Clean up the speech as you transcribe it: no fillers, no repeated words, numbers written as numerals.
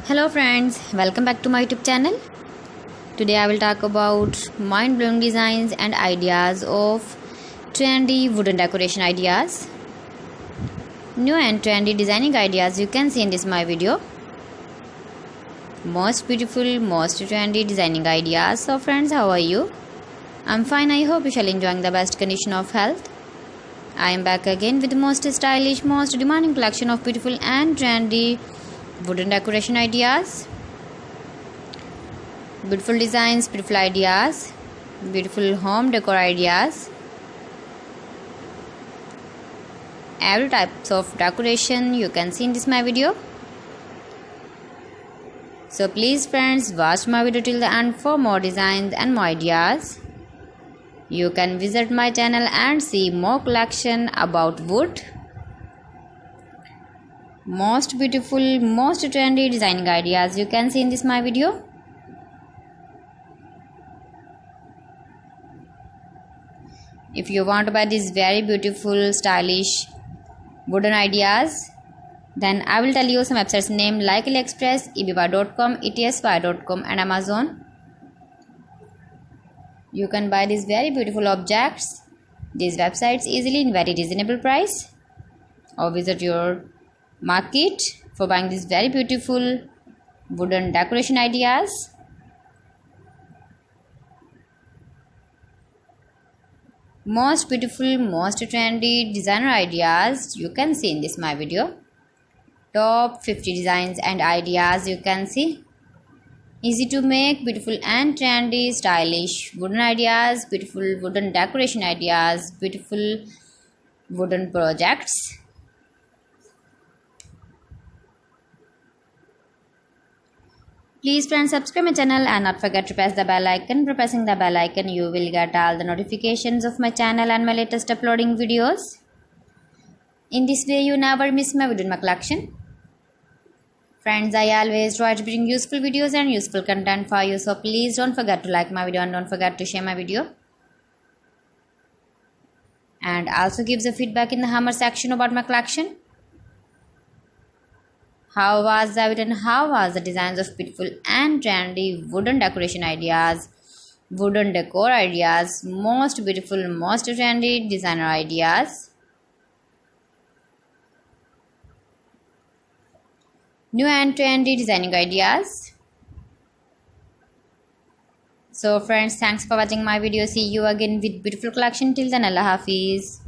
Hello friends, welcome back to my YouTube channel. Today I will talk about mind-blowing designs and ideas of trendy wooden decoration ideas. New and trendy designing ideas you can see in this my video. Most beautiful, most trendy designing ideas. So friends, how are you? I'm fine. I hope you shall enjoying the best condition of health. I am back again with the most stylish, most demanding collection of beautiful and trendy wooden decoration ideas. Beautiful designs, beautiful ideas, beautiful home decor ideas. Every types of decoration you can see in this my video. So please friends, watch my video till the end for more designs and more ideas. You can visit my channel and see more collection about wood. Most beautiful, most trendy designing ideas you can see in this my video. If you want to buy these very beautiful, stylish wooden ideas, then I will tell you some websites name like AliExpress, eBay.com, etsy.com and Amazon. You can buy these very beautiful objects, these websites easily in very reasonable price, or visit your market for buying these very beautiful wooden decoration ideas. Most beautiful, most trendy designer ideas you can see in this my video. Top 50 designs and ideas you can see. Easy to make, beautiful and trendy, stylish wooden ideas, beautiful wooden decoration ideas, beautiful wooden projects. Please friends, subscribe my channel and not forget to press the bell icon. By pressing the bell icon, you will get all the notifications of my channel and my latest uploading videos. In this way, you never miss my video in my collection. Friends, I always try to bring useful videos and useful content for you. So please don't forget to like my video and don't forget to share my video. And also give the feedback in the hammer section about my collection. How was the video and how was the designs of beautiful and trendy wooden decoration ideas, wooden decor ideas, most beautiful, most trendy designer ideas. New and trendy designing ideas. So friends, thanks for watching my video. See you again with beautiful collection. Till then, Allah Hafiz.